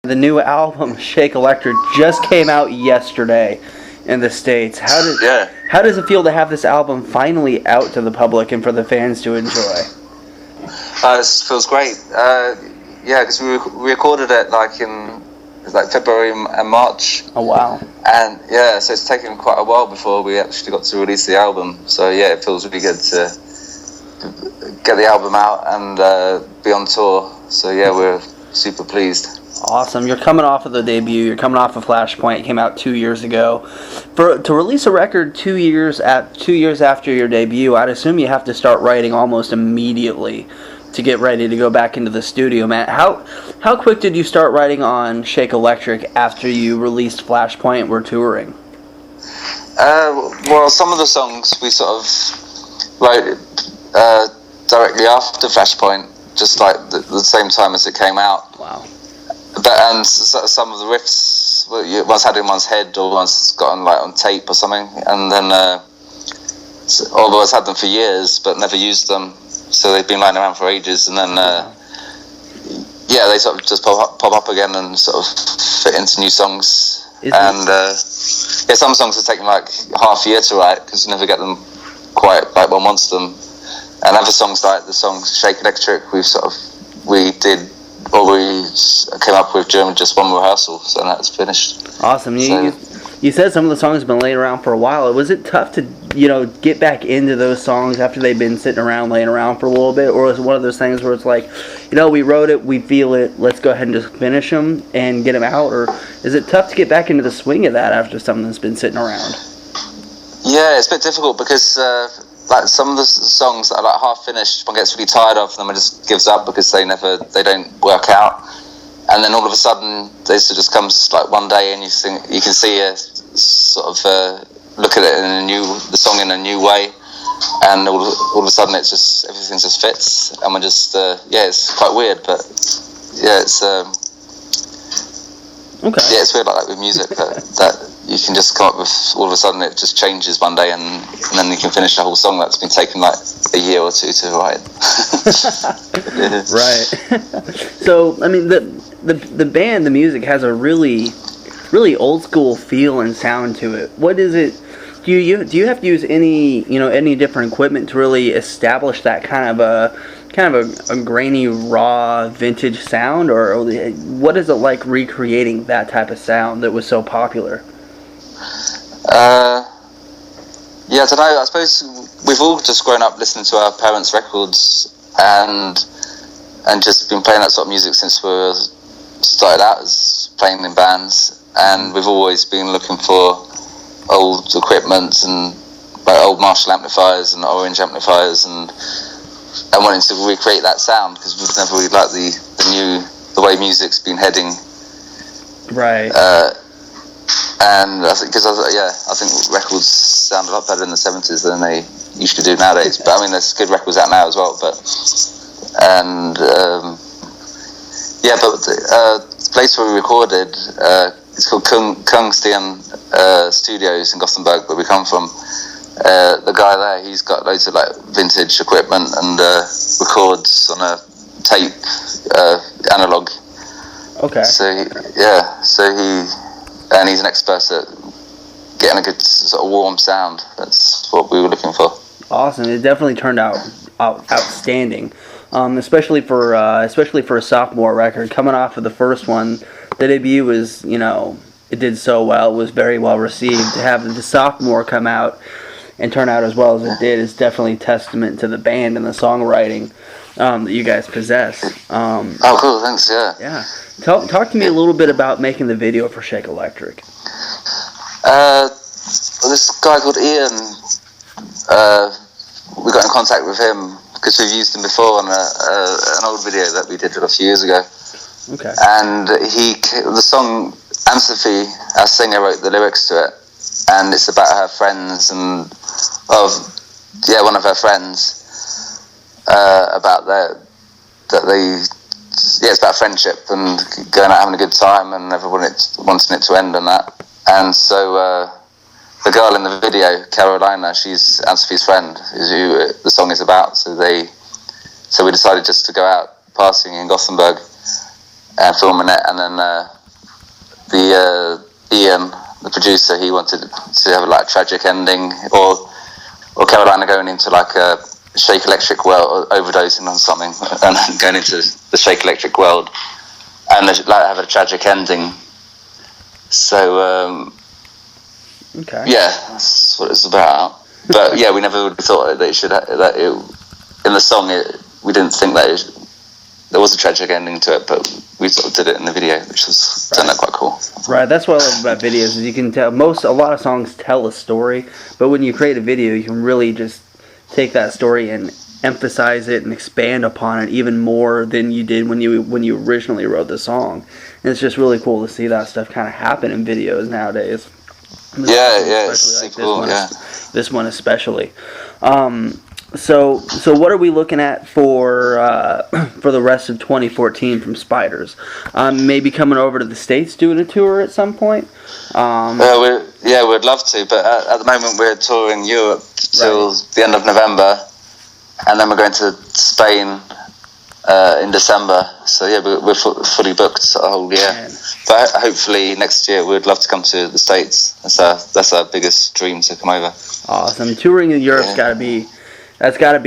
The new album, Shake Electric, just came out yesterday in the States. How does it feel to have this album finally out to the public and for the fans to enjoy? It feels great. Because we recorded it in February and March. Oh, wow. And so it's taken quite a while before we actually got to release the album. So it feels really good to get the album out and be on tour. So we're super pleased. Awesome. You're coming off of the debut. You're coming off of Flashpoint. It came out 2 years ago. To release a record 2 years after your debut, I'd assume you have to start writing almost immediately to get ready to go back into the studio, man. How quick did you start writing on Shake Electric after you released Flashpoint and were touring? Well, some of the songs we sort of wrote directly after Flashpoint, just the same time as it came out. Wow. And some of the riffs, one's had in one's head or one's got on tape or something, and then although I've had them for years but never used them, so they've been lying around for ages, and then they sort of just pop up again and sort of fit into new songs. Some songs have taken half a year to write because you never get them quite like one wants them, and other songs like the song Shake Electric we came up with during just one rehearsal, so that's finished. Awesome. You said some of the songs have been laying around for a while. Was it tough to get back into those songs after they've been sitting around, laying around for a little bit, or was it one of those things where it's like, we wrote it, we feel it, let's go ahead and just finish them and get them out, or is it tough to get back into the swing of that after something that's been sitting around? Yeah, it's a bit difficult because some of the songs that are half finished, one gets really tired of them and just gives up because they don't work out, and then all of a sudden this just comes one day and you can see a sort of look at it the song in a new way, and all of a sudden everything just fits, and we're just it's quite weird, but it's okay. Yeah, it's weird like that with music that you can just come up with, all of a sudden it just changes one day, and then you can finish a whole song that's been taken a year or two to write. Right. So, I mean, the band, the music has a really, really old school feel and sound to it. What is it? Do you have to use any different equipment to really establish that kind of a grainy, raw, vintage sound, or what is it like recreating that type of sound that was so popular? I don't know. I suppose we've all just grown up listening to our parents' records and just been playing that sort of music since we started out as playing in bands, and we've always been looking for old equipment and old Marshall amplifiers and Orange amplifiers and wanting to recreate that sound because we've never really liked the way music's been heading. Right. And I think I think records sound a lot better in the 70s than they usually do nowadays. But I mean, there's good records out now as well. But the place where we recorded, it's called Kungsten Studios in Gothenburg, where we come from. The guy there, he's got loads of vintage equipment and records on a tape, analog. Okay. And he's an expert at getting a good sort of warm sound. That's what we were looking for. Awesome. It definitely turned out outstanding, especially for a sophomore record. Coming off of the first one, the debut was, it did so well. It was very well received. To have the sophomore come out and turn out as well as it did is definitely testament to the band and the songwriting that you guys possess. Oh, cool. Thanks. Yeah. Yeah. Talk to me a little bit about making the video for Shake Electric. This guy called Ian, we got in contact with him because we've used him before on an old video that we did a few years ago. Okay. And the song, Anne-Sophie, our singer, wrote the lyrics to it, and it's about her friends and one of her friends it's about friendship and going out having a good time and everyone wanting it to end and that. And so the girl in the video, Carolina, she's Anne-Sophie's friend, who the song is about. So we decided just to go out partying in Gothenburg and filming it, and then Ian, the producer, he wanted to have like a tragic ending, or Carolina going into like a Shake Electric world, overdosing on something, and going into the Shake Electric world, and like have a tragic ending. So Okay. yeah, that's what it's about. But yeah, we never really thought that it should. In the song, we didn't think that there was a tragic ending to it, but we sort of did it in the video, which was turned out quite cool. Right, that's what I love about videos, is you can tell a lot of songs tell a story, but when you create a video, you can really just take that story and emphasize it and expand upon it even more than you did when you originally wrote the song. And it's just really cool to see that stuff kind of happen in videos nowadays. Yeah, it's super cool. Yeah, this one especially. So what are we looking at for the rest of 2014 from Spiders? Maybe coming over to the States doing a tour at some point? We'd love to, but at the moment we're touring Europe till the end of November, and then we're going to Spain in December. So yeah, we're fully booked a whole year. Man. But hopefully next year we'd love to come to the States. That's our biggest dream, to come over. Awesome. Touring in Europe's got to be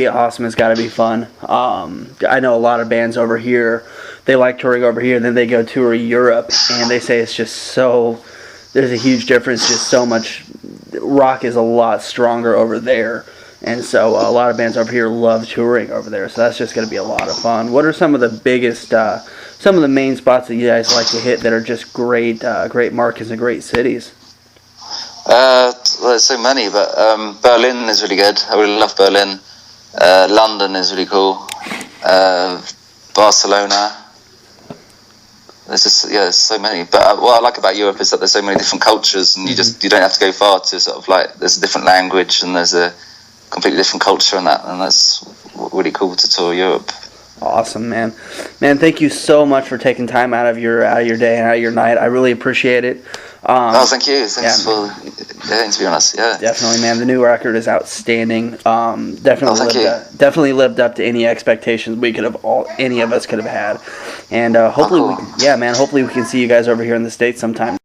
awesome. It's got to be fun. I know a lot of bands over here, they like touring over here, then they go tour Europe, and they say it's just so, there's a huge difference, just so much, rock is a lot stronger over there, and so a lot of bands over here love touring over there, so that's just going to be a lot of fun. What are some of the biggest, some of the main spots that you guys like to hit that are just great markets and great cities? There's so many, but Berlin is really good. I really love Berlin. London is really cool. Barcelona. There's so many. But what I like about Europe is that there's so many different cultures, and you don't have to go far to sort of like, there's a different language and there's a completely different culture and that's really cool to tour Europe. Awesome, man. Thank you so much for taking time out of your day and out of your night. I really appreciate it. Thank you. Thanks for letting to be honest. Yeah, definitely, man. The new record is outstanding. Definitely lived up to any expectations any of us could have had. And hopefully, hopefully we can see you guys over here in the States sometime.